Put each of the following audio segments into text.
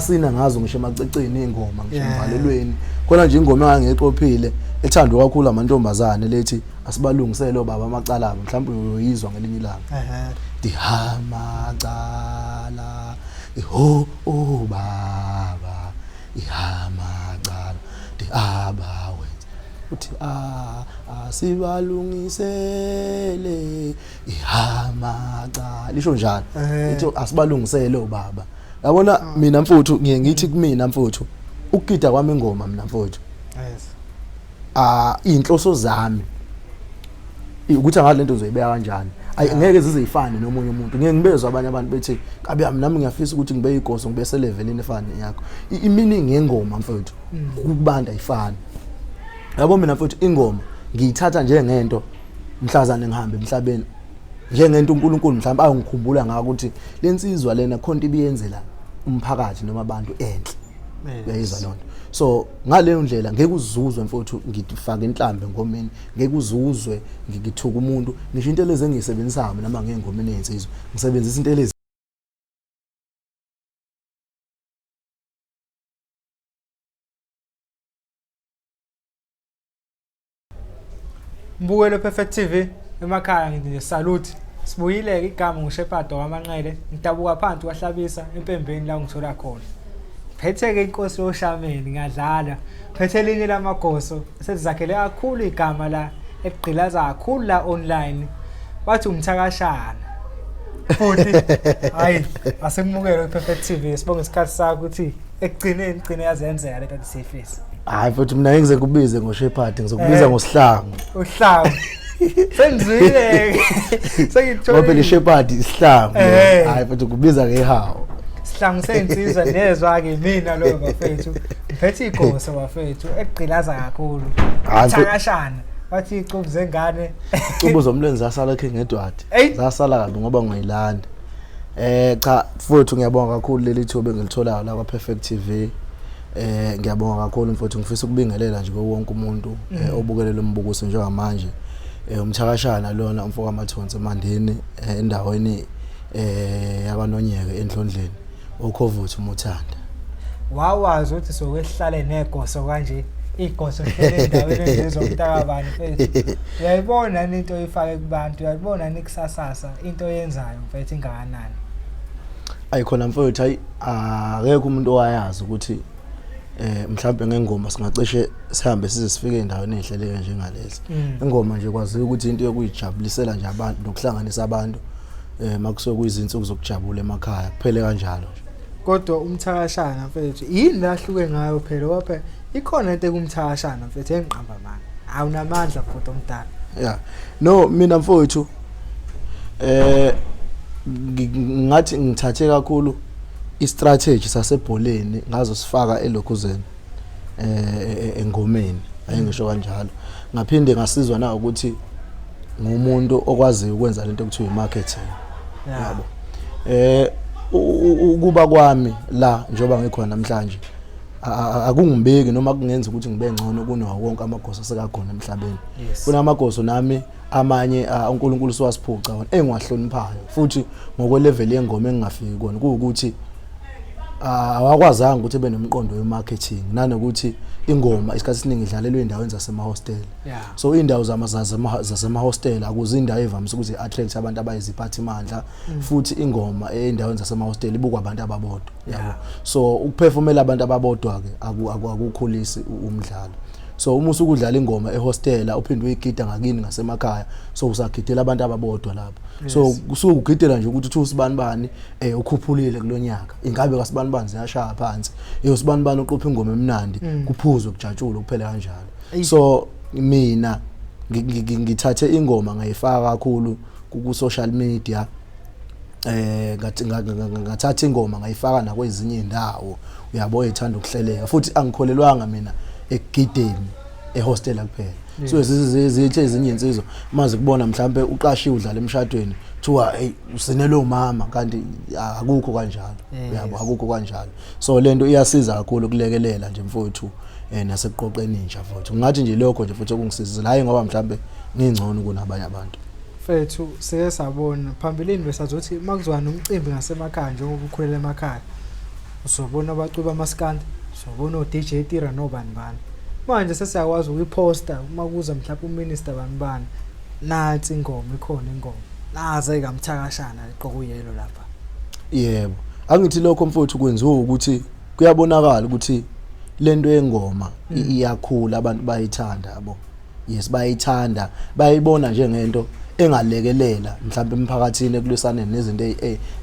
sina ngazo ngisho emaceceni ingoma ngisho emvalelweni khona nje ingoma engangeqophile ethandwa kakhulu amantombazane lethi asibalungisele obaba amacala abo mhlawumbe uyoyizwa ngelinye ilanga dihamacala ho baba ihamacala diabawe uthi asibalungisele ihamacala lisho njalo ithi asibalungisele obaba yabona mina mfuthu ngiye ngithi kumina mfuthu ukugida kwami ingoma mina mfuthu yes inhloso zami ukuthi ngathi lento uzoyibeka kanjani ngeke zizifane nomunye umuntu ngeke ngibezwe abanye abantu bethi kabe yami nami ngiyafisa ukuthi ngibe igoso ngibese levelini efana yakho iminingi yengoma mfethu ukubanda ifana yabo mina mfethu ingoma ngiyithatha njengento mhlazane ngihambe emhlabeni njengento uNkulunkulu mhlawumbe ayongikhumbula ngaka ukuthi lensizwa lena khonto ibiyenzela umphakathi noma abantu enhle uyayizwa lonto so ngaleyo ndlela ngeke uzuzwe mfowethu ngifaka inhlambe ngomeni ngeke uzuzwe ngithuka umuntu ngisho into lezi engisebenzisayo noma ngengomeni yensizwe ngisebenzisa into lezi Mbukelo Perfect TV emakhaya ngithi salute sibuyile igama nguShepherd wamanqele ngitabuka phansi kwahlabisa empembeni la ngithola khona phetheke inkosi yoshameni ngadlala phethe linye lamagoso sesizakhele kakhulu igama la egqilaza kakhulu la online bathi UMTHAKASHANA futhi hayi asemukelo Perfect TV sibonga isikhathi sakho ukuthi ekugcineni yazenzeka lento sifisa hayi futhi mina ngize kubize ngoShepherd ngizokubiza ngosihlangu uhlangu senzile sengithola ngoba le Shepherd isihlangu hayi futhi kubiza ngehawo sihlangu sensizwa nezwa ke mina lo bafethu ngiphethe igoso bafethu egqilaza kakhulu UMTHAKASHANA bathi icubu zengane icubu zomlenze zasala khe ngedwadi zasala kabi ngoba ngiyilanda cha futhi ngiyabonga kakhulu leli thuba engilitholayo la kwa Perfect TV ngiyabonga kakhulu mfowethu ngifisa ukubingelela nje wonke umuntu obukelele umbukuso njengamanje UMTHAKASHANA lona umfoko amathonsi emandeni endaweni yabanonyeke enhlondleni okhovuthu umuthanda wawazi ukuthi sokwehlale negoso kanje igoso hlele endaweni ezomntakabani mfethu uyayibona into oyifake kubantu uyayibona nikusasasa into oyenzayo mfethu ingakanani ayikhona mfowethu hayi akekho umuntu owayazi ukuthi mhlawumbe ngengoma singacishe sihambe size sifike endaweni ehleleke njengalezi ingoma nje kwaziyo ukuthi into yokuyijabulisela nje abantu nokuhlanganisa abantu makusuke kuyizinsuku zokujabula emakhaya kuphele kanjalo kodwa UMTHAKASHANA mfethu yini lahluke ngayo phela wapha ikhona into ekumTHAKASHANA mfethu engiqamba manje awunamandla futhi omdala yeah no mina mfowethu ngathi ngithathe kakhulu istrategy sasebholeni ngazo sifaka elokhuzeni engomeni ayingisho kanjalo ngaphinde ngasizwa na ukuthi ngumuntu okwazi ukwenza lento ekuthiwa imarketing yabo ukuba kwami la njoba ngikhona namhlanje akungibeki noma kungenza ukuthi ngibe ngcono kunawo wonke amagoso asekakhona emhlabeni kunamagoso nami amanye uNkulunkulu siwasiphuca wona engiwahloniphayo futhi ngokwelevel yengoma engingafiki kona kuukuthi awakwazanga ukuthi benomqondo wemarketing nanokuthi ingoma isikhathi esiningi idlalelwe endaweni zasemahostel so indawo zasemahostel akuzindawo evamise ukuthi attract abantu abayiziphathimandla futhi ingoma endaweni zasemahostel ibukwa abantu ababodwa yabo so ukuphefumela abantu ababodwa ke akukhulisi umdlalo so uma usukudlala ingoma ehostela uphinde uyigida ngakini ngasemakhaya so usagidela abantu ababodwa lapho so usukugidela nje ukuthi uSibanibani ukhuphulile kulonyaka ingabe kaSibanibani ziyashaya phansi uSibanibani uqopha ingoma emnandi kuphuzwe kujatshule kuphela kanjalo so mina ngithathe ingoma ngayifaka kakhulu ku social media ngathatha ingoma ngayifaka nakwezinye indawo uyabo ethanda ukuhleleka futhi angikholelwanga mina egideni ehostela kuphela so zithe ezinye insizwa maze kubona mhlambe uqashiwe udlala emshadweni thiwa hey usenelo mama kanti akukho kanjalo uyabo akukho kanjalo so lento iyasiza kakhulu ukulekelela nje mfowethu nasekuqoqeni intsha mfowethu ngathi nje lokho nje futhi okungisizile hayi ngoba mhlambe ngingcono kunabanye abantu mfethu sike sabona phambilini besazothi makuzwana umcimbi ngasemakhaya njengoba ukhulela emakhaya usubona abacuba amaskandi, usubona o-DJ Tira nobani bani. Manje sesiyakwazi ukuyiposta uma kuza mhlawumbe uminister bani nathi ingoma ikhona ingoma. Naze kaMthakashana iqoka uyelo lapha. Yebo. Angithi lokho mfowethu kwenziwa ukuthi kuyabonakala ukuthi lento yengoma iyakhula abantu bayithanda yabo. Yes bayithanda bayibona njengento engalekelela mhlawumbe emphakathini ekulisaneni nezinto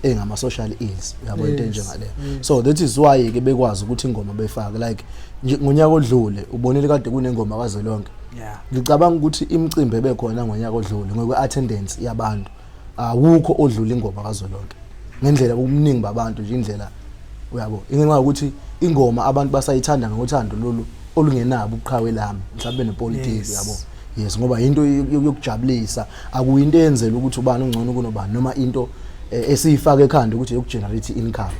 engama social ills yabo into njengale. So that is why ke bekwazi ukuthi ingoma befake like ngonyaka odlule ubonile kade kunengoma kaZwelonke. Yeah. Ngicabanga ukuthi imicimbi ebekhona ngonyaka odlule ngokwe attendance yabantu awukho odlula ingoma kaZwelonke. Ngendlela okuningi babantu nje indlela uyabo. Ingenxa ukuthi ingoma abantu basayithanda ngothando lolu olungenabo uqhawe lami mhlawumbe nepolitiki yabo. Yes ngoba into yokujabulisa akuyinto eyenzela ukuthi ubani ongcono kunobani noma into esiyifaka ekhanda ukuthi yokugenerate income.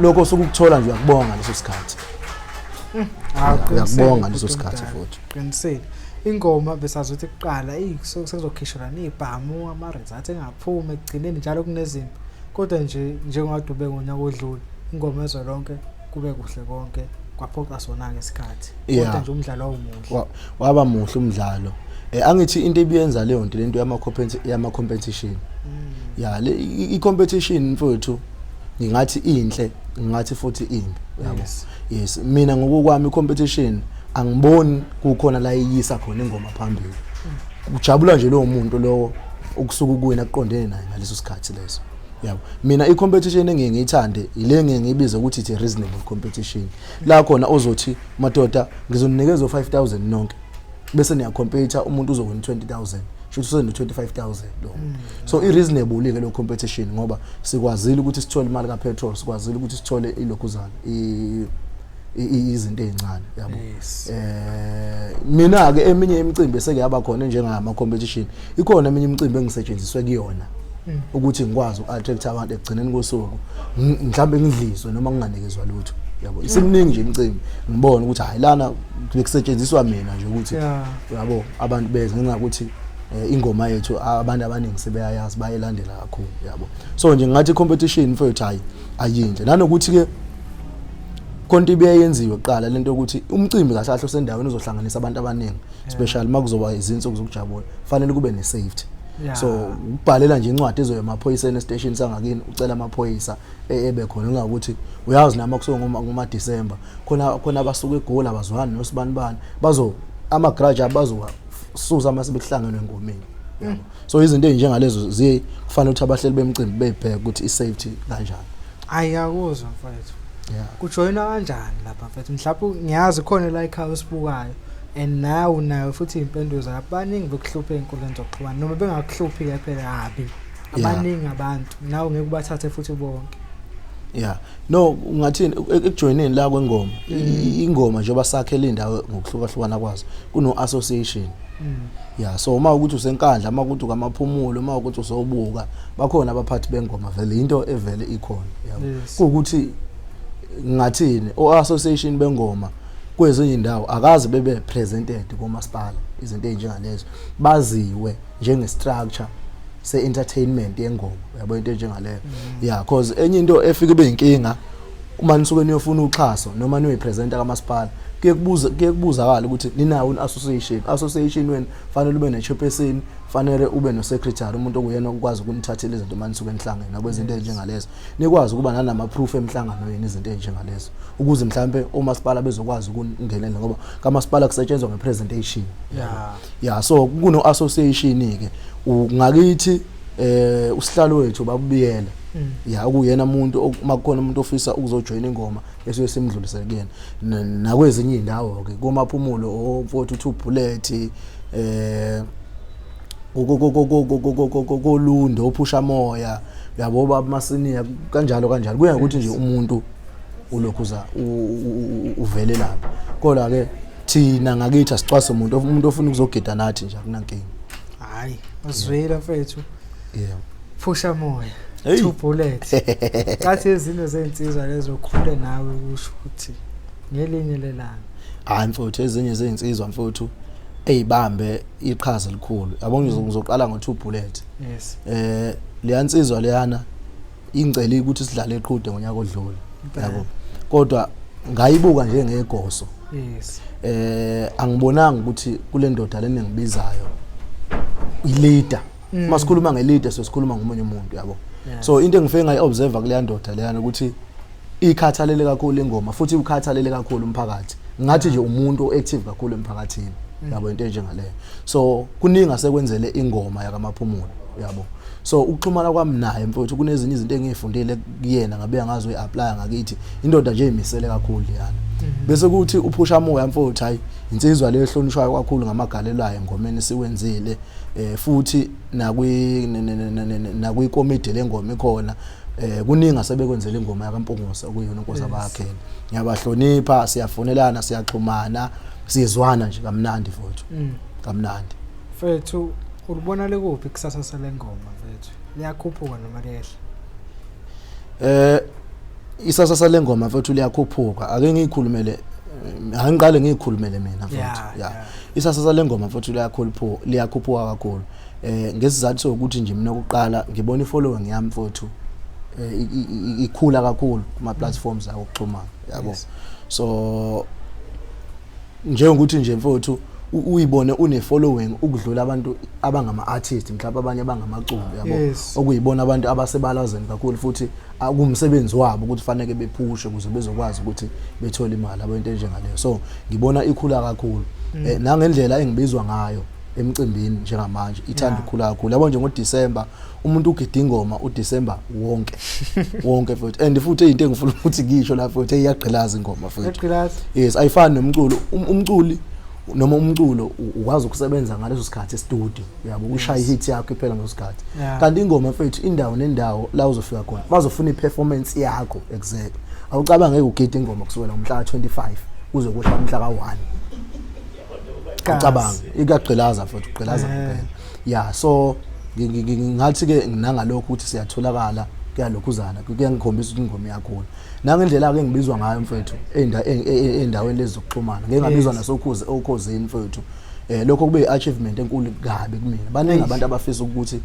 Lokho sokukuthola nje uyakubonga leso sikhathi. Uyakubonga leso sikhathi futhi. Qinisile. Ingoma besazothi kuqala sekuzokhishwa nezibhamu ama-results engaphumi ekugcineni njalo kunezimpi. Kodwa nje njengowadube ngonyaka odlule ingoma yeZwelonke kube kuhle konke kwaphoqa sona ngesikhathi. Kodwa nje umdlalo omuhle. Waba muhle umdlalo. Angithi into ebiyenza leyo nto lento yama competition. Ya le i-competition mfowethu ngingathi inhle ngingathi futhi imbi yabo. Yes mina ngokukwami i-competition angiboni kukhona la iyisa khona ingoma phambili. Ujabula nje lo muntu lo ukusuka ukuwina aqondene naye ngaleso sikhathi leso. Yabo mina i-competition engiyithande ile ngiyibiza ukuthi it's a reasonable competition. La khona ozothi madoda ngizonikeza 5000 nonke bese niya compete umuntu uzowina 20000 shothi usene 25000 lo. So i reasonable ke lo competition ngoba sikwazile ukuthi sithole imali ka petrol sikwazile ukuthi sithole ilokhuzana izinto ezincane yabo. Mina ke eminye imicimbi esekuyaba khona njengama competition ikhona eminye imicimbi engisetshenziswe kuyona ukuthi ngikwazi uku-attract abantu ekugcineni kosuku mhlawumbe ngidlizwe noma nginganikezwa lutho yabo. Isiminingi nje imicimbi ngibona ukuthi hayi lana kusetshenziswa mina nje ukuthi yabo abantu beze ngingakuthi ingoma yethu abantu abaningi sebeyayazi bayelandela kakhulu yabo. So nje ngathi competition mfowethu hayi ayinhle nanokuthi ke konke ibeyenziwe kuqala lento ukuthi umcimbi kahlahlo sendaweni uzohlanganisa abantu abaningi especially makuzoba izinsuku zokujabula fanele kube ne safety. So ubhalela nje incwadi ezoya emaphoyisa ne-station sangakini ucela amaphoyisa ebe khona ngakuthi uyazi nama ngoma December khona abasuka eGoli abazwani nosibani ama garage abazosuza masebekuhlangene engomeni. So izinto ezinjengalezo ziye kufanele ukuthi abahleli bemicimbi bebheke ukuthi i-safety kanjani. Ayakuzwa mfethu. Kujoyina kanjani lapha mfethu mhlawumbe ngiyazi khona la ekhaya osibukayo and now nayo futhi impendulo zabaningi bokuhlupha enkundleni zokuxhumana noma bengakuhluphi ke phela habi abaningi abantu nawe ngeke ubathathe futhi bonke. No ungathini ekujoyineni la kwengoma ingoma njengoba sakhela indawo ngokuhlukahlukana kwazo kuno association. So uma ukuthi usenkandla uma ukuthi ukamaphumulo uma ukuthi usobuka bakhona abaphathi bengoma vele into evele ikhona yabo. Ukuthi ngathini o-association bengoma kwezinye indawo akaze bebe presented komasipala izinto ezinjengalezo baziwe njenge structure se-entertainment yengoma yabo into enjengaleyo. Because enye into efika ibe inkinga uma nisuke niyofuna uxhaso noma niyoyipresenta kamasipala kuye kubuzakala ukuthi ninawo association wenu fanele ube ne-chairperson fanele ube no-secretary umuntu okuyena ukwazi ukunithathela izinto manje nisuke nihlangene nakwezinto ezinjengalezo nikwazi ukuba nanama proof emhlangano yeni izinto ezinjengalezo ukuze mhlambe omasipala bezokwazi ukungenelela ngoba kamasipala kusetshenzwa ngepresentation. So kuno association ke ngakithi usihlalo wethu babuyela ukuyena umuntu makukhona umuntu ofisa ukuzojoyina ingoma bese simdlulisele kuyena nakwezinye indawo ke kumaphumulo o42 bullet koLundo ophusha moya yabo bamasiniya kanjalo kuya ukuthi nje umuntu ulokhuza uvele lapha kodwa ke thina ngakithi asicwase umuntu ofuna ukuzogida nathi nje akunankinga. Hayi uzwela mfethu phusha moya 2 bullets kathi ezinto zezinsizwa lezo khule nawe kusho ukuthi ngelinye lelanga. Hayi mfowethu ezinye zezinsizwa mfowethu eyibambe iqhaza elikhulu yabona ngizoqala ngo2 bullet. Leyansizwa leyana ingceli ukuthi sidlale eqhude ngonyaka odlule yabo kodwa ngayibuka nje ngegoso yes angibonanga ukuthi kule ndoda leni ngibizayo ileader masikhuluma ngeleader sesikhuluma ngomunye umuntu yabo so into engifike ngayiobserve kule ndoda leyana ukuthi ikhathalele kakhulu ingoma futhi ukhathalele kakhulu umphakathi ngathi nje umuntu oactive kakhulu emphakathini yabo into enjengaleyo so kuningi asekwenzele ingoma yakamaphumulo yabo so ukuxhumana kwami naye mfowethu kunezinye izinto engiyifundile kuyena ngabe ngazo uyapply ngakithi indoda nje imisele kakhulu yana bese kuthi uphusha moya mfowethu hayi insizwa leyo ehlonishwayo kakhulu ngamagalelayo engomeni siwenzile futhi nakwi comedy lengoma ikhona kuningi asebekwenzela ingoma yakampungusa okuyona inkosi abayakhela ngiyabahlonipha siyafonelana siyaxhumana sizwana nje kamnandi mfowethu kamnandi mfethu ulibona lekuphi kusasa selengoma mfethu liyakhuphuka noma liyehla isasa selengoma mfethu liyakhuphuka ake ngiyikhulumele angiqale ngiyikhulumele mina mfethu isasa selengoma mfethu liyakhuphuka kakhulu ngesizathu sokuthi nje mina oqala ngibona ifollowing yami mfethu ikhula kakhulu kuma platforms akuxhumana yabo so njengokuthi nje mfowethu uyibone une following ukudlula abantu abangama artists mhlawumbe abanye abangamaculi yabo okuyibona abantu abasebalazeni kakhulu futhi akumsebenzi wabo ukuthi fanele bephushe ukuze bezokwazi ukuthi bethole imali abo into enjengaleyo so ngibona ikhula kakhulu nangendlela engibizwa ngayo emcimbini njengamanje ithanda ukukhula kakhulu yabo nje ngoDecember umuntu ugida ingoma uDecember wonke futhi and futhi into engifuna ukuthi ngisho la futhi iyagqilaza ingoma futhi yes ayifani nomculo umculi noma umculo ukwazi ukusebenza ngaleso sikhathi e-studio yabo ushaya ihit yakho iphela ngesikhathi kanti ingoma mfethu indawo nendawo la uzofika khona bazofuna iperformance yakho exactly awucabange ukugida ingoma kusukela ngomhla ka25 uze kuhla umhla ka1 ucabanga ikagqilaza futhi ugqilaza kuphela so ngathi ke nginangalokho ukuthi siyatholakala kuyalokhuzana kuyangikhombisa ukuthi ingoma yakhona nangendlela ke ngibizwa ngayo mfethu endaweni lezi zokuxhumana ngeke ngabizwa nasokhuze okhozini mfethu lokho kube achievement enkulu kabi kumina baningi abantu abafisa ukuthi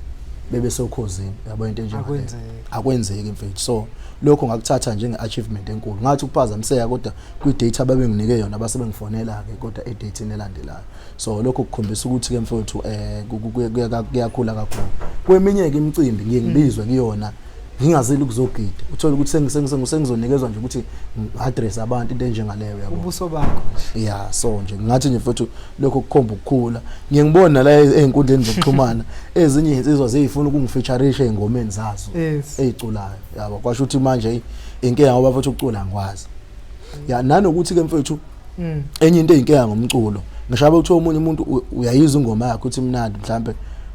bebe sokhozini yabo into enjengaleyo akwenzeki mfethu so lokho ngakuthatha njenge achievement enkulu ngathi ukuphazamiseka kodwa kwi data babenginike yona basebengifonela ke kodwa e date elandelayo so lokho kukhombisa ukuthi ke mfethu kuyakhula kakhulu kweminye ke imicimbi ngiyengibizwe kuyona ngingazeli ukuzogida uthola ukuthi sengizonikezwa nje ukuthi address abantu into enjengaleyo yabo ubuso bakho so nje ngathi nje futhi lokho kukhomba ukukhula ngiyengibona la einkundleni zokuxhumana ezinye insizwa zeyifuna ukungifeatureisha engomeni zazo eziculayo yabo kwasho ukuthi manje inkinga ngoba futhi ukucula ngikwazi nanokuthi ke mfethu enye into eyinkinga ngomculo ngishabe ukuthi omunye umuntu uyayizwa ingoma yakhe ukuthi mnandi mhlambe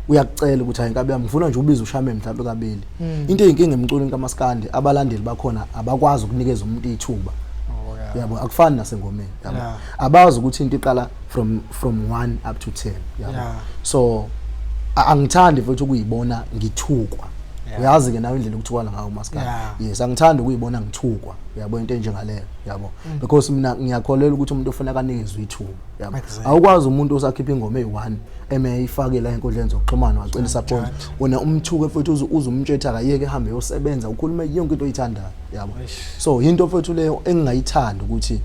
uyakucela ukuthi ayinkabe yami ngifuna nje ubiza ushame mhlawumbe kabili into eyinkinga emculweni kaMaskandi abalandeli bakhona abakwazi ukunikeza umuntu ithuba yabo akufani nasengomeni yabo abazi ukuthi into iqala from 1 up to 10 yabo so angithandi futhi ukuyibona ngithukwa uyazi ke nawe indlela ukuthukwana ngayo uMaskandi yes angithandi ukuyibona ngithukwa yabo into enjengaleyo yabo because mina ngiyakholela ukuthi umuntu ofuna kanikezwe ithuba yabo awukwazi umuntu osakhipha ingoma eyi1 emeyifakela enkundleni zokuxhumana wacela support wona umthuke futhi uzumtshela akayeke ehambe yosebenza ukhulume yonke into oyithandayo yabo so into futhi leyo engingayithanda ukuthi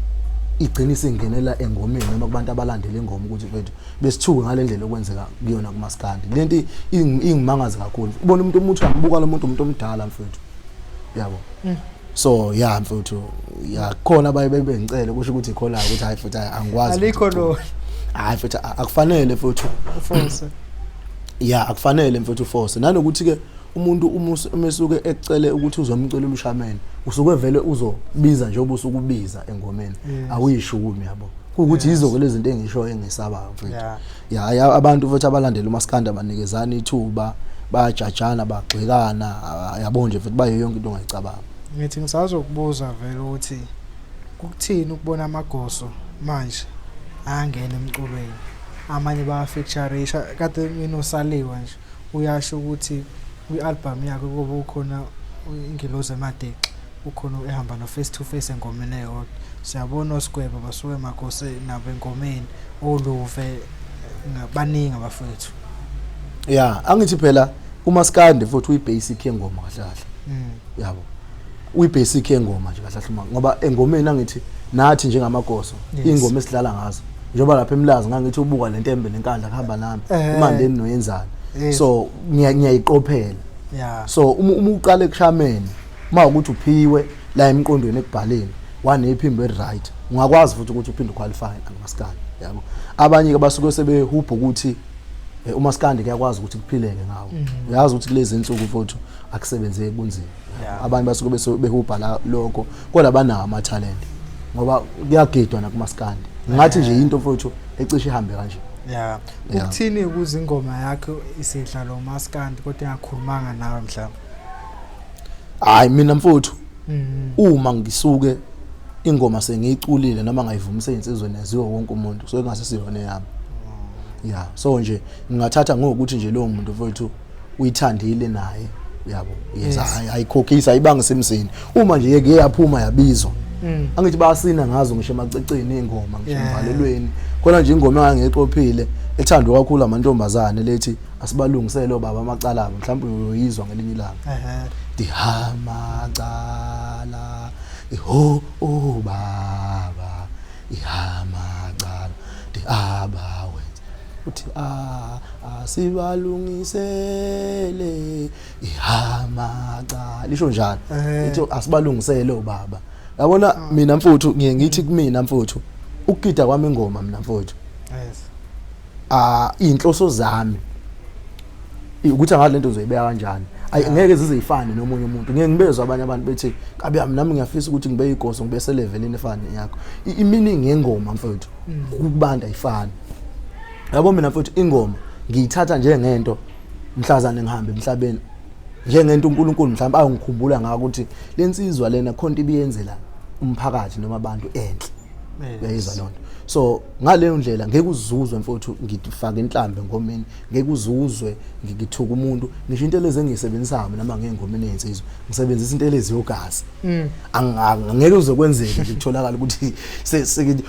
igcina isingenela engomeni noma kubantu abalandela ingoma ukuthi mfethu besithuke ngalendlela okwenzeka kuyona kuMaskandi lento ingimangaza kakhulu ubona umuntu umuthi angibuka lo muntu umuntu omdala mfethu yabo so mfethu khona bengicela kusho ukuthi ikhola ukuthi hayi futhi angikwazi alikho lo hayi futhi akufanele futhi force akufanele mfethu force nanokuthi ke umuntu umesuke ecele ukuthi uzomcela umshameni usuke vele uzobiza nje obusukubiza engomeni awuyishumi yabo ukuthi izo lezi zinto engisho engisabayo mfethu abantu futhi abalandela uMaskandi abanikezana ithuba bayajajana bagxekana yabo nje futhi bayo yonke into ongayicabanga ngithi ngisazokubuza vele ukuthi kukuthini ukubona amagoso manje angena emculweni amanye bafeatureisha kade inosaliwe nje uyasho ukuthi kwi-album yakhe kuba ukhona ingilozi emadeki ukhona ehamba no face to face engomeni eyodwa siyabona oSigweba basuke emagoso nabo engomeni oluve ngabaningi abafethu angithi phela uMaskandi futhi uyibasic yengoma kahle yabo uyibasic engoma nje kahle kahle ngoba engomeni angithi nathi njengamagoso ingoma esidlala ngazo njengoba lapha emlazi ngangithi ubuka lentembe nenkandla kuhamba nami imandeni noyenzana so ngiyayiqophela so uma uqale kushameni uma ukuthi uphiwe la emqondweni ekubhaleni wanephimbo right ungakwazi futhi ukuthi uphinde uqualify ngamaskandi yabo abanye ke basuke sebehubha ukuthi umaskandi kuyakwazi ukuthi kuphileke ngawo uyazi ukuthi kulezi insuku futhi akusebenzeki kunzima abanye basuke behubha la lokho kodwa banawo ama talent ngoba kuyagidwa nakumaskandi ngathi nje into futhi ecishe ihambe kanje ukuthini ukuze ingoma yakho isidlala umaskandi kodwa engakhulumanga nawe mhlawumbe hayi mina mfuthu uma ngisuke ingoma sengiyiculile noma ngayivumise insizwe neziwe wonke umuntu so engasisiyona yami so nje ngingathatha ngokuthi nje lo muntu mfuthu uyithandile naye yabo ayikhokhisa ayibanga semsini uma nje yeke yaphuma yabizwa angithi bayasina ngazo ngisho emaceceni ingoma ngisho emvalelweni khona nje ingoma engangeqophile ethandwa kakhulu amantombazane lethi asibalungisele obaba amacala abo mhlawumbe uyoyizwa ngelinye ilanga dihamacala ho baba ihamacala diabawe uthi asibalungisele ihamacala lisho njalo ithi asibalungisele obaba yabona mina mfuthu ngiyengithi kumina mfuthu ukugida kwami ingoma mina mfuthu inhloso zami ukuthi ngalento uzoyibeka kanjani ngeke zizeyifane nomunye umuntu ngeke ngibezwe abanye abantu bethi kabi yami nami ngiyafisa ukuthi ngibe igoso ngibese levelini efana yakho iminingi yengoma mfethu ukubanda ayifani yabo mina mfethu ingoma ngiyithatha njengento mhlazane ngihambe emhlabeni njengento uNkulunkulu mhlawumbe ayongikhumbula ngaka ukuthi lensizwa lena khonto ibiyenzela umphakathi noma abantu enhle beyizwa lonto so ngaleyo ndlela ngeke uzuzwe mfowethu ngifaka inhlambe ngomeni ngeke uzuzwe ngikithuka umuntu ngisho into lezi engisebenzisayo noma ngengomeni yensizwe ngisebenzisa into lezi yogazi angeke uzokwenzeka ngitholakala ukuthi sekithi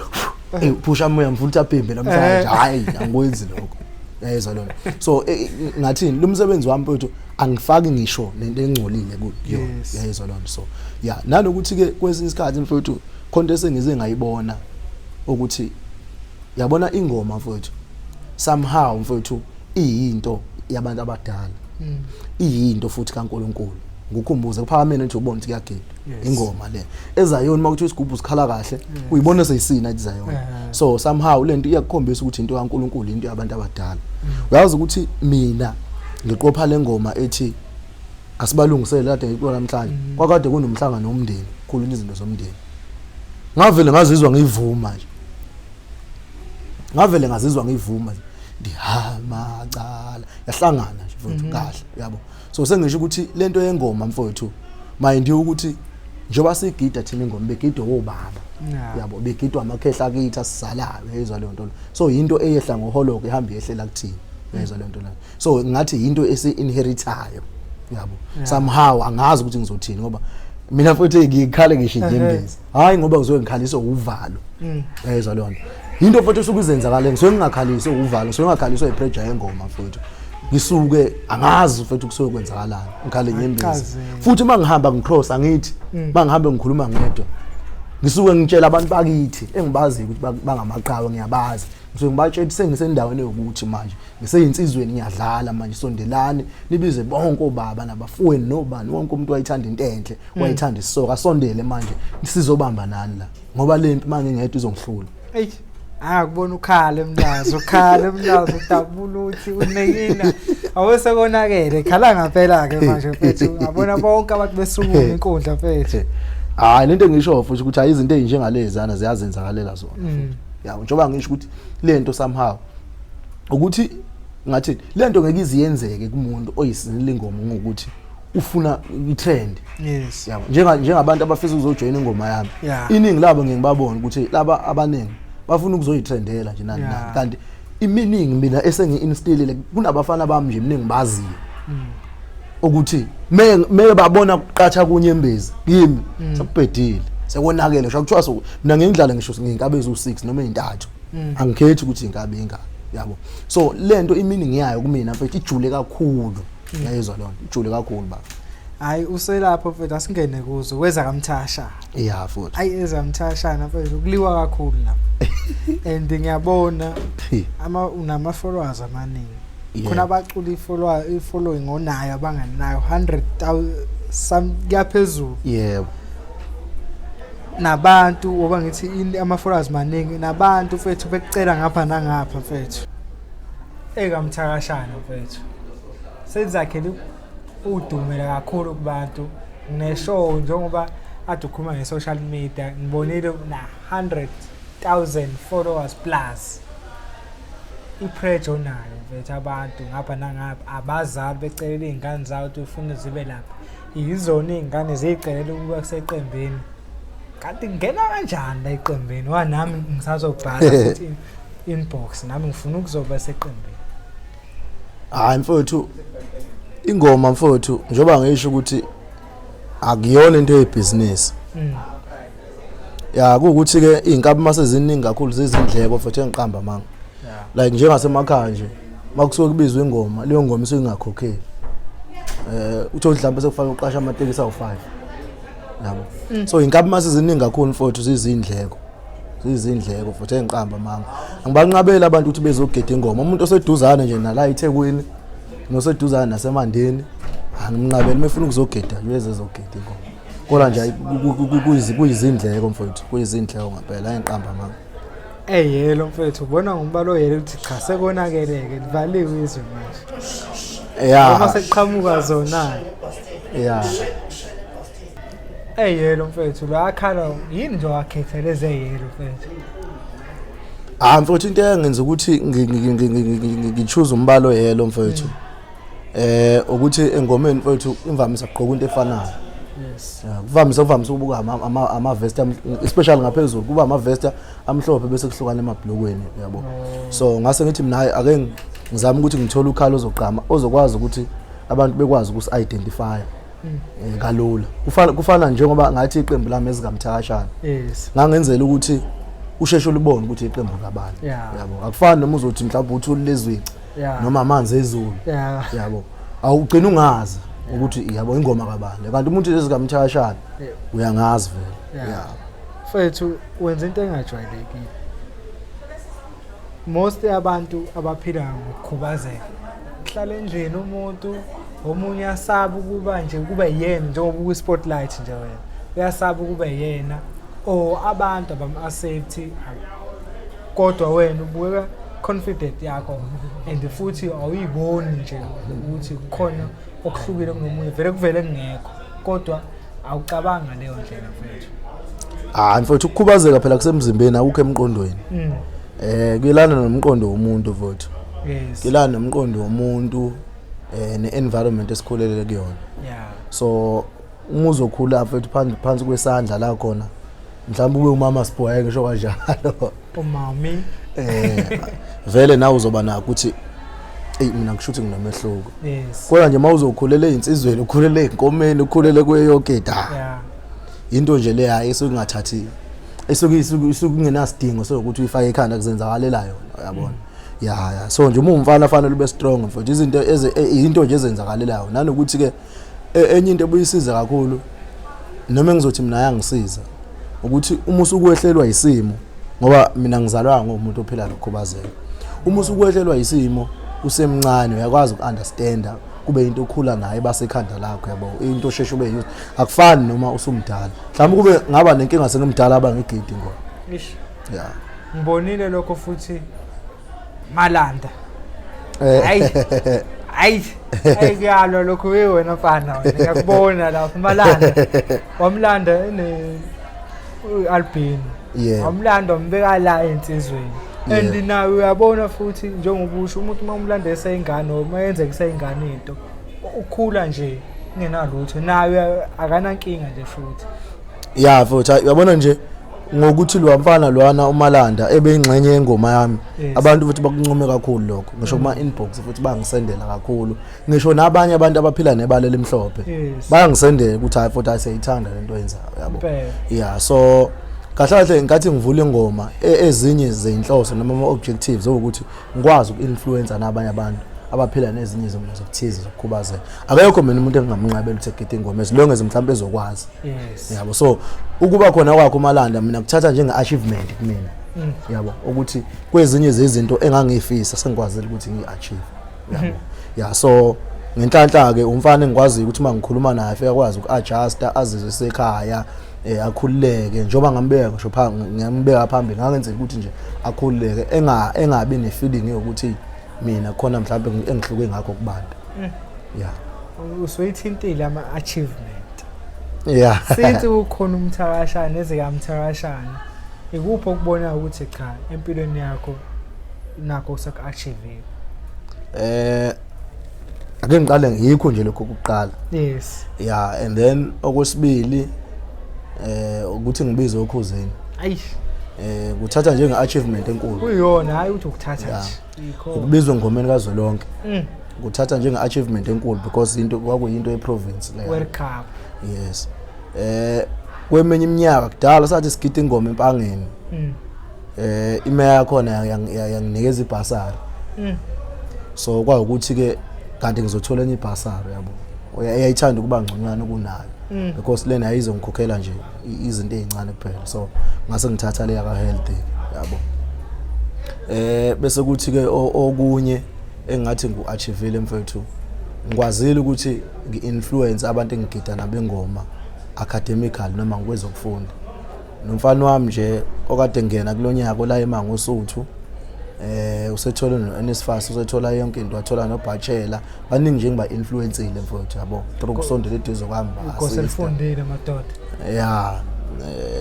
phusha moya mfutha phembe namhlanje hayi angikwenzi lokho yayizwa lonto so ngathini lo msebenzi wami mfowethu angifaki ngisho lento engcolile kuyo yayizwa lonto so nanokuthi ke kwesinye isikhathi mfowethu khonto esengize ngayibona ukuthi yabona ingoma mfowethu somehow mfowethu iyinto yabantu abadala iyinto futhi kaNkulunkulu ngukhumbuze kuphakamene nje ubona ukuthi kuyagida ingoma le ezayona makuthi isigubhu sikhala kahle uyibona seyisina izayona so somehow lento iyakukhombisa ukuthi into kaNkulunkulu into yabantu abadala uyazi ukuthi mina ngiqopha le ngoma ethi asibalungisele kade ngikulo namhlanje kwakade kunomhlangano nomndeni khuluma izinto zomndeni ngavele ngazizwa ngivuma nje ngavele ngazizwa ngivuma ndihamacala yahlangana nje mfowethu kahle yabo so sengisho ukuthi lento yengoma mfowethu mind ukuthi njoba sigida thina ingoma begidwa obaba yabo begidwa amakhehla akithi asizalayo yezwa le nto so into eyehla ngoholoke ihamba yehlela kuthina yezwa le nto la so ngathi into esi-inheritayo yabo somehow angazi ukuthi ngizothini ngoba mina futhi ngikhale ngisho inyembezi hayi ngoba ngizoke ngikhaliswe uvalo yezwa le nto into futhi usukuzenzakala ngisuke ngingakhaliswe uvalo ngisuke ngingakhaliswe ipressure yengoma futhi ngisuke angazi futhi kusuke kwenzakalani ngikhale inyembezi futhi mangihamba ngicross angithi mangihambe ngikhuluma ngedwa ngisuke ngitshela abantu bakithi engibazi ukuthi bangamaqhawe ngiyabazi ngisuke ngibatshela sengisendaweni yokuthi manje ngiseyinsizweni ngiyadlala manje sondelane nibize bonke obaba nabafowenu nobani wonke umuntu wayithanda into enhle wayithanda isoka sondele manje sizobamba nani la ngoba lempi manje ngedwa izongihlula kubona ukhala emlazo utabula uthi unekina awusekonakele khala ngaphela ke manje mfethu ngabona bonke abantu besukuma inkundla mfethu lento ngisho futhi ukuthi ayizinto ezinjengalezana ziyazenzakalela zona njoba ngisho ukuthi lento somehow ukuthi ngathi lento ngeke iziyenzeke kumuntu oyisinile ingoma ngokuthi ufuna itrend yabo njengabantu abafisa ukuzojoyina ingoma yami iningi labo ngiyibabona ukuthi laba abaningi bafuna ukuzoyitrendela nje nani kanti iminingi mina esengi-instillile kunabafana bami nje miningi baziyo ukuthi me babona kuqatha kunyembezi kimi sakubhedile sekonakele ngisho kuthiwa so mina ngiyindlala ngisho nginkabe ezu6 noma ezintathu angikhethi ukuthi inkabe ingaka yabo so lento iminingi yayo kumina mfethu ijule kakhulu yayizwa lonto ijule kakhulu baba hayi uselapho mfethu asingene kuzo kweza kaMthakashana yeah futhi hayi ezamthakashana mfethu kuliwa kakhulu lapha and ngiyabona unama followers amaningi khona abaculi following onayo abanganayo 100,000 kuyaphezulu yebo nabantu oba ngithi ama followers maningi nabantu mfethu bekucela ngapha nangapha mfethu ekamthakashana mfethu senzakhele udumela kakhulu kubantu neshow njengoba ade ukhuluma nge-social media ngibonile na 100,000 followers plus ipressure onayo mfethu abantu ngapha nangapha abazali becelele izingane zawo ukuthi ufuna zibe lapha izona izingane ziyicelela ukuba kuseqembeni kanti ngena kanjani la iqembeni wanami ngisazobhala futhi inbox nami ngifuna ukuzoba seqembeni hayi mfowethu ingoma mfowethu njoba ngisho ukuthi akuyona into yebusiness ya ukuthi ke izinkabi mase ziningi kakhulu zezindleko futhi engiqamba manga like njengasemakhaya nje makusuke kubizwa ingoma leyo ngoma isingakhokheli utho mhlawumbe sekufanele uqasha amatekisi awu5 yabo so inkabi mase ziningi kakhulu mfowethu zizindleko futhi engiqamba manga angibanqabela abantu ukuthi bezogeda ingoma umuntu oseduzana nje nala eThekwini noseduzana nasemandeni angimnqabela mefuna ukuzogeda uyeze zogeda ingoma kodwa nje kuyizindleko mfowethu kuyizindleko ngempela engiqamba manga yelo mfethu ubona ngombalo yelo ukuthi cha sekonakeleke livaliwe izwe manje yeah uma seqhamuka zona yeah yelo mfethu la khala yini nje wakhethele zeyelo mfethu mfethu into engenza ukuthi ngichoose umbalo yelo mfethu ukuthi engomeni mfethu imvamisa ugqoka into efanayo yes kuvamise ukubuka ama vest especially ngaphezulu kuba ama vest amhlophe bese kuhlukana emabhlokweni yabo so ngase ngithi mina ake ngizama ukuthi ngithola ukhala ozoqhama ozokwazi ukuthi abantu bekwazi ukusi identify kalula kufana njengoba ngathi iqembu lami Ezika Mthakashana yes ngangenzela ukuthi usheshe ulibone ukuthi iqembu labani yabo akufani noma uzothi mhlawumbe uthuli lezwi noma amanzi ezulu yabo awugcina ungazi ukuthi yabo ingoma kabani kanti umuntu Ezika Mthakashana uyangazi vele mfethu wenza into engajwayelekile most abantu abaphila ngokukhubazeka hlala endlini umuntu omunye asaba ukuba nje kube yena njengoba ku spotlight nje wena uyasaba ukuba yena abantu abam-accept kodwa wena ubuka confident yakho and futhi awuyiboni nje ukuthi kukhona okuhlukile kunomunye vele kuvele kungekho kodwa awucabanga leyo ndlela mfethu mfethu ukukhubazeka phela kusemzimbeni akukho emqondweni kuyelana nomqondo womuntu mfethu yes kuyelana nomqondo womuntu ne-environment esikhulele kuyona so uma uzokhula mfethu phansi kwesandla la khona mhlawumbe ube umama siboya ngisho kanjalo umami vele nawe uzoba nako ukuthi mina ngishuthi nginomehluko yes kodwa nje mawuzokhulela einsizweni ukhulele enkomeni ukhulele kweyokeda into nje le hayi esukungathathi esukungenasidingo sokuthi uyifake ekhanda kuzenzakalela yona yabona so nje uma umfana fanele ube strong mfethu izinto into nje ezenzakalelayo nanokuthi ke enye into ebuyisiza kakhulu noma ngizothi mina ayangisiza ukuthi uma usukwehlelwa isimo ngoba mina ngizalwa ngomuntu ophila nokukhubazeka uma usukwehlelwa isimo usemncane uyakwazi ukunderstanda kube into okhula naye basekhanda lakho yabo into osheshe ube used akufani noma usumdala mhlawumbe kube ngaba nenkinga senomdala abangigidi ngoba ngibonile lokho futhi Malanda hayi kuyalo lokho wena mfana wena ngiyakubona lapho Malanda wamlanda Albin wamlanda umbeka la insizweni and nawe uyabona futhi njengoba usho umuntu uma umlanda eseyingane noma yenze kuseyingane into ukhula nje ngenalutho nawe akanankinga nje futhi futhi uyabona nje ngokuthi lo mfana lwana uMalanda ebeyingxenye yengoma yami abantu futhi bakuncome kakhulu lokho ngisho kuma inbox futhi bangisendela kakhulu ngisho nabanye abantu abaphila nebalele emhlophe bayangisendela ukuthi hayi futhi asiyithanda lento yenzayo yabo so kahle ngathi ngivula ingoma ezinye zeinhloso noma ama objectives ukuthi ngikwazi ukuinfluence nabanye abantu abaphila nezinye izimo zokuthiza zokukhubazeka akekho mina umuntu engingamnqabela ukuthi egide ingoma ezilonge mhlawumbe ezokwazi yabo so ukuba khona kwakho uMalanda mina kuthatha njenge achievement kumina yabo ukuthi kwezinye zezinto engangifisa sengikwazile ukuthi ngiachieve yabo ya so ngenhlanhla ke umfana engikwazi ukuthi mangikhuluma naye uyakwazi ukuadjusta azizwe sekhaya akhululeke njoba ngambeka ngisho ngiyambeka phambili ngangenzela ukuthi nje akhululeke engabi ne-feeling yokuthi mina khona mhlawumbe engihluke ngakho kubantu yeah usuyithintile ama-achievement yeah since ukhona uMthakashana Ezika Mthakashana ikuphi okubona ukuthi cha empilweni yakho nakho saku-achieve ake ngiqale ngikho nje lokho kuqala yes yeah and then okwesibili ukuthi ngibize uKhuzini ayish kuthatha njenge achievement enkulu kuyona hayi uthi ukuthatha nje yikho ukubizwa ngomeni kaZwelonke kuthatha njenge achievement enkulu because into kwakuyinto ye-province leyo World Cup yes kwemenye iminyaka kudala sathi sigida ingoma empangeni imeya yakhona yanginikeza ibhasari so kwawukuthi ke kanti ngizothola enye ibhasari yabo uyayithanda ukuba ngconywana kunayo because lena ayizongikhokhela nje izinto ezincane kuphela so ngase ngithatha le yaka health yabo bese kuthi ke okunye engathi ngiachievele mfethu ngikwazile ukuthi ngiinfluence abantu engigida nabengoma academical noma ngikwezokufunda nomfana wami nje okade ngena kulonyaka la eMangosuthu usethola noNSFAS usethola yonke into wathola noBachelor baningi nje ngiba influenceile mfowethu yabo through kusondela eduze kwami Igoso elifundile madoda yeah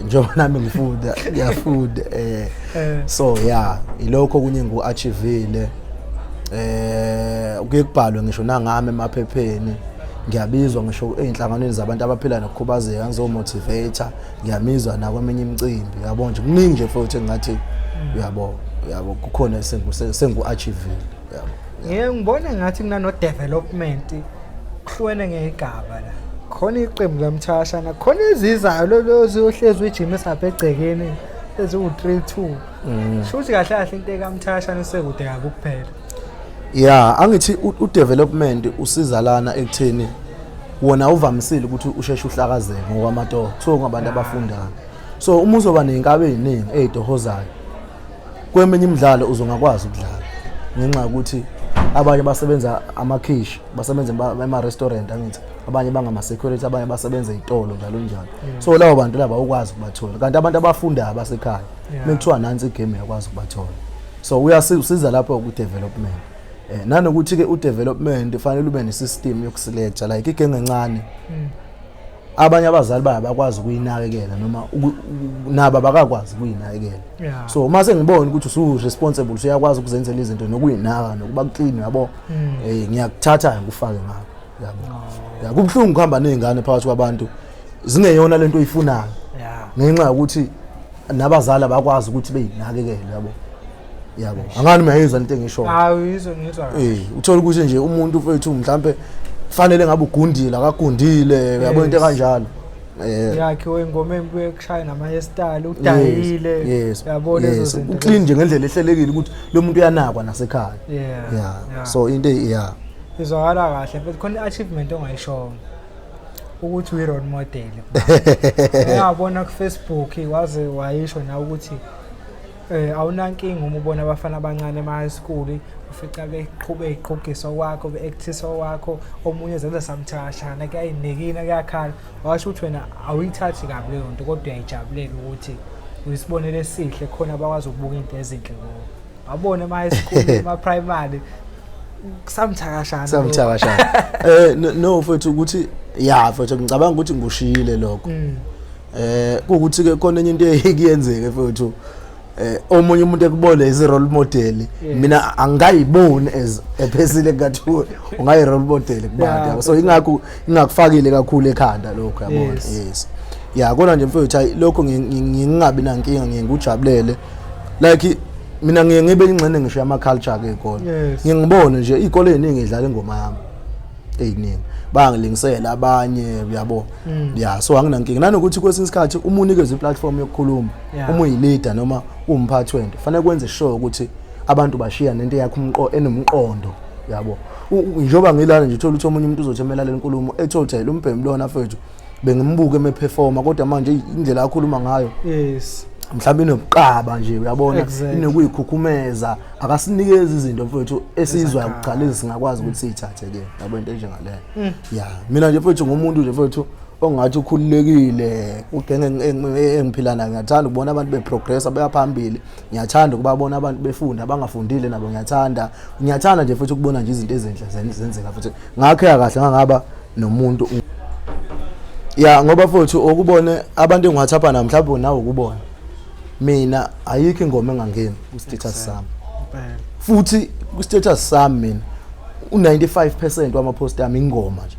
njengoba nami ngifunda ngiyafunda so yeah ilokho kunye ngiachievele ukuyekubhalwa ngisho nangami emaphepheni ngiyabizwa ngisho einhlanganweni zabantu abaphila nokukhubazeka ngizomotivator ngiyamizwa nakweminye imicimbi yabo nje kuningi nje futhi engathi yabo kukhona sengu-achieve yabo ngibona ngathi kunano development kuhlwene ngegaba la khona iqembu laMthakashana khona izizayo lozohlezi ujime sapha egcekeni eziwu-3-2 shuthi kahle kahle into kaMthakashana sekude kabi kuphela yeah angithi udevelopment usiza lana ekutheni wona uvamisile ukuthi usheshe uhlakazeke ngokwamato kuthiwa ngabantu abafundayo so uma uzoba nenkabe eziningi ezitohozayo kwemenye imidlalo uzongakwazi ukudlala ngenxa ukuthi abanye basebenza amakhishi basebenza ema-restaurant angithi abanye bangama security abanye basebenza ezitolo njalo njalo so labo bantu laba ukwazi ukubathola kanti abantu abafundayo abasekhaya mekuthiwa nansi igame yakwazi ukubathola so usiza lapho ku development nanokuthi ke udevelopment fanele ube nesystem yokuselecta like igenge encane abanye abazali bayakwazi ukuyinakekela noma nabo abakakwazi ukuyinakekela so uma sengibona ukuthi usu responsible usuyakwazi ukuzenzela izinto nokuyinaka nokuba clean yabo ngiyakuthatha ngikufake ngakho yabo kubhlungu kuhamba nezingane phakathi kwabantu zingeyona lento oyifunayo ngenxa ukuthi nabazali abakwazi ukuthi beyinakekele yabo angani mayizwa into engisho awuyizwa ngizwa uthola ukuthi nje umuntu mfethu mhlambe fanele ngabe ugundile akagundile yabo into kanjalo yakhe wengoma embuye kushaya nama-hairstyle udayile yabo lezo zinto uclean nje ngendlela ehlelekile ukuthi lo muntu uyanakwa nasekhaya so into izwakala kahle but khona i-achievement ongayishongo ukuthi uyi-role model ngiyabona ku-Facebook waze wayisho na ukuthi awunankinga uma ubona abafana abancane ema-high school ufica beqhubekisa kwakho be-actisa kwakho omunye zenza samthakashana kuyayinikina kuyakhala washo ukuthi wena awuyithathi kabi leyo nto kodwa uyayijabulela ukuthi uyisibonele esihle khona abakwazi ukubuka into ezinhle kuwo wabona ema-high school ema-primary samthakashana no mfethu ukuthi mfethu ngicabanga ukuthi ngushiyile lokho kuwukuthi ke khona enye into eyikuyenzeke mfethu omunye umuntu ekubone as role model mina angayiboni as ephesile ngathiwe ungayi role model kubantu so ingakho ingakufakile kakhulu ekhanda lokho yabona yes kona nje mfethu lokho ngingabi nankinga ngikujabulele like mina ngibe ingcene ngisho ama culture ke ikole ngiyibone nje izikole eziningi idlala ingoma yami eziningi bangilingisela abanye uyabo so anginankinga nanokuthi kwesinye isikhathi uma unikeza iplatform yokukhuluma uma uyi-leader noma umphathi wento fanele kwenze sure ukuthi abantu bashiya nento yakho enomqondo yabo njoba ngilana nje uthola ukuthi omunye umuntu uzothemela le nkulumo ethothela umbhemi lona mfethu bengimbuke emeperforma kodwa manje indlela akhuluma ngayo mhlawumbe inobuqaba nje uyabona inokuyikhukhumeza akasinikeza izinto mfethu esizwa ukuqala singakwazi ukuthi siyithathe ke yabo into enjengaleyo mina nje mfethu ngomuntu nje mfethu ongathi ukhululekile ugenge engiphilana ngiyathanda ukubona abantu beprogressa beyaphambili ngiyathanda ukubabona abantu befunda abangafundile nabo ngiyathanda nje futhi ukubona nje izinto ezinhle zenzeka futhi ngakhe kahle ngangaba nomuntu ngoba futhi ukubone abantu engiwathapha namhlanje nawe ukubona mina ayikho ingoma engangeni ku status sami futhi ku status sami mina u95% wama post yami ingoma nje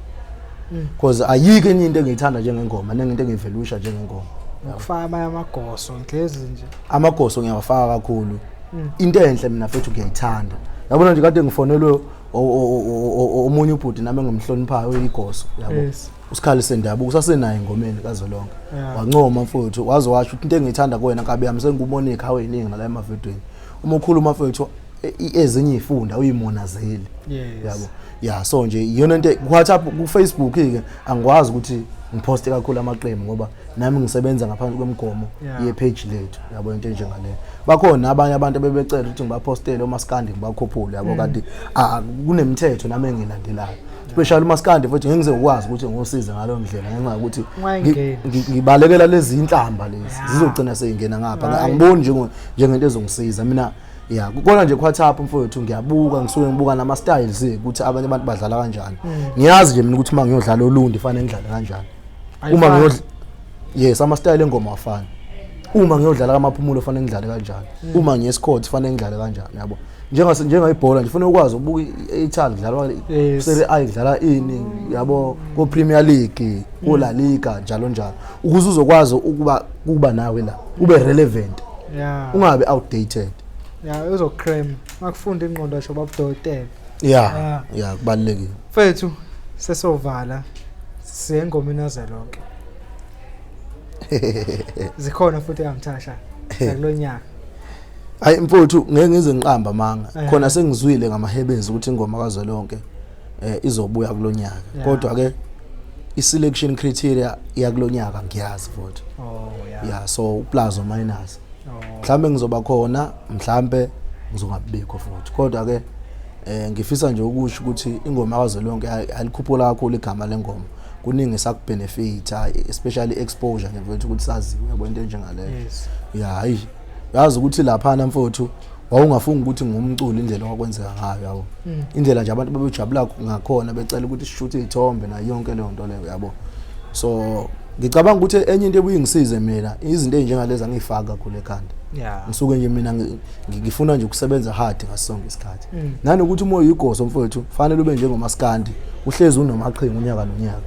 because ayikho enye into engiyithanda njengengoma nengento engivelusha njengengoma ukufaka amagoso inhlezi nje amagoso ngiyawafaka kakhulu into enhle mina futhi ngiyayithanda yabona nje kade ngifonelwe omunye ubhuti nami ngimhloniphayo Igoso yabo usikhali sendabuko usasenayo engomeni kaZwelonke wancoma mfowethu waze washo into engiyithanda kuwena kabe yami sengikubona ikhawe eningi nala emavidweni uma ukhuluma mfowethu ezinye ifunda uyimonazeli yabo so nje iyona into WhatsApp ku Facebook ke angikwazi ukuthi ngiposte kakhulu amaqembu ngoba nami ngisebenza ngaphansi kwemigomo ye-page lethu yabo into njengaleyo bakhona abanye abantu abebecela ukuthi ngibapostele uMaskandi ngibakhuphule yabo kanti kunemithetho nami engilandelayo especially uMaskandi futhi ngize ukwazi ukuthi ngosize ngalo ndlela ngenxa ukuthi ngibalekela lezi inhlamba lezi zizogcina seyingena ngapha angiboni njengento ezongisiza mina kukona nje WhatsApp mfowethu ngiyabuka ngisuke ngibuka nama styles ukuthi abanye abantu badlala kanjani ngiyazi nje mina ukuthi uma ngiyodlala olundi fanele ngidlale kanjani uma ama style engoma afana uma ngiyodlala amaphumulo fanele ngidlale kanjani uma ngiyeScout fanele ngidlale kanjani yabo njengayibhola nje fanele ukwazi ubuka iItaly idlalwa Serie A idlala ini yabo ko Premier League ko La Liga njalo njalo ukuze uzokwazi ukuba nawe la ube relevant ungabe outdated uzocreme makufunda ingqondo asho babudokotela kubalekile mfethu sesovala siyengomeni Zwelonke zikhona futhi eMthakashana kulonyaka hayi mfowethu ngeke ngize ngiqamba manga khona sengizwile ngamahebezi ukuthi ingoma kaZwelonke izobuya kulonyaka kodwa ke i-selection criteria yakulonyaka ngiyazi futhi so plus or minus mhlambe ngizoba khona mhlambe ngizongabikho futhi kodwa ke ngifisa nje ukusho ukuthi ingoma kaZwelonke alikhuphula kakhulu igama lengoma kuningi sakubenefita especially exposure nje ukuthi saziwe yabo into njengaleyo hayi yazi ukuthi lapha na mfowethu wawungafunga ukuthi ngumculi indlela okwenzeka ngayo yabo indlela nje abantu bebejabula ngakhona becela ukuthi sishuthe izithombe na yonke leyo nto leyo yabo so ngicabanga ukuthi enye into ebuyingisize mina izinto ezinjengalezi angifaka kakhulu ekhanda ngisuke nje mina ngifuna nje ukusebenza hard ngasonke isikhathi nanokuthi uma uyigoso mfowethu fanele ube njengoMaskandi uhlezi unomaqhinga unyaka nonyaka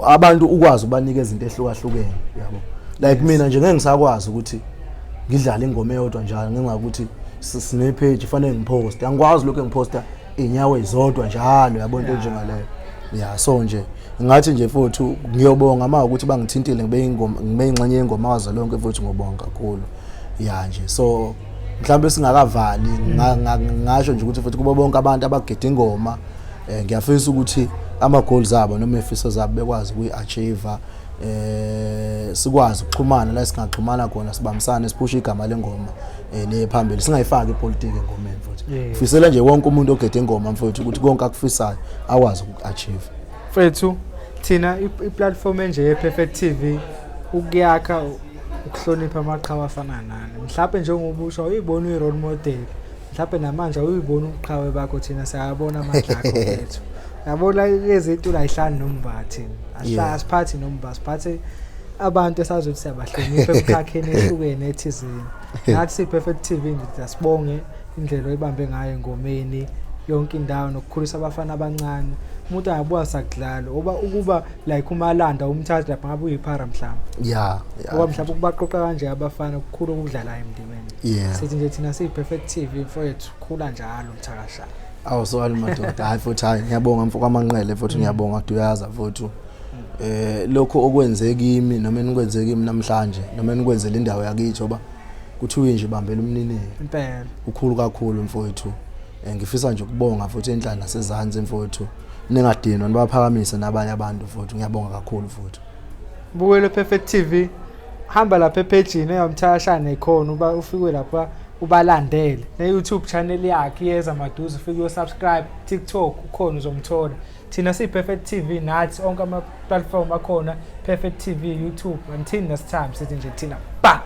abantu ukwazi ubanikeza izinto ehlukahlukene yabo like mina nje ngeke ngisakwazi ukuthi ngidlala ingoma eyodwa njalo ngenxa ukuthi sine page fanele ngipost angikwazi lokho ngiposta inyawo izodwa njalo yabo into njengaleyo so nje ngathi nje futhi ngiyobonga uma ukuthi bangithintile ngibe ingxenye yengoma kaZwelonke futhi ngobonga kakhulu nje so mhlawumbe singakavali ngasho nje ukuthi futhi kubo bonke abantu abagida ingoma ngiyafisa ukuthi ama goals abo noma ifiso zabo bekwazi ukuyiachieve sikwazi ukuxhumana la singaxhumana khona sibambisana siphushe igama lengoma nephambili singayifaki ipolitiki engomeni futhi ufisela nje wonke umuntu ogede ingoma mfowethu ukuthi konke akufisayo akwazi ukuachieve mfethu thina iplatform enje yePerfect TV ukuyakha ukuhlonipha amaqhawe afana nani mhlawumbe njengoba usho uyibona uyi-role model mhlawumbe namanje uyibona uqhawe bakho thina siyabona amandla akho mfethu yabona lezi zinto la ihlani nombathi ahlala siphathi nombathi siphathe abantu esazothi siyabahlonipha emkhakheni ehlukene ethizini nathi siPerfect TV nje sibonge indlela oyibambe ngayo engomeni yonke indawo nokukhulisa abafana abancane umuntu ayabuka sakudlala ukuba like umalanda umthatha lapha ngabe uyiphara mhlawumbe ngoba mhlawumbe ukubaqoqa kanje abafana ukukhulu ukudlala emndimeni sithi nje thina siPerfect TV mfowethu khula njalo Mthakashana so alimadoda hayi futhi hayi ngiyabonga mfoko amanqele futhi ngiyabonga duyaza futhi lokho okwenzeka kimi noma enikwenzeka kimi namhlanje noma enikwenzela indawo yakithi oba kuthiwe nje bambela umnineke impela ukhulu kakhulu mfowethu ngifisa nje ukubonga futhi enhlana nasezantsi mfowethu ningadinwa nibaphakamise nabanye abantu futhi ngiyabonga kakhulu futhi Bukele Perfect TV hamba lapha epagini eyomthakashana ikhona uba ufike lapha ubalandele ne-YouTube channel yakhe iyeza maduze ufike uyosubscribe TikTok ukhona uzomthola thina siyi-Perfect TV nathi onke ama-platform akhona Perfect TV YouTube until next time sithi nje thina ba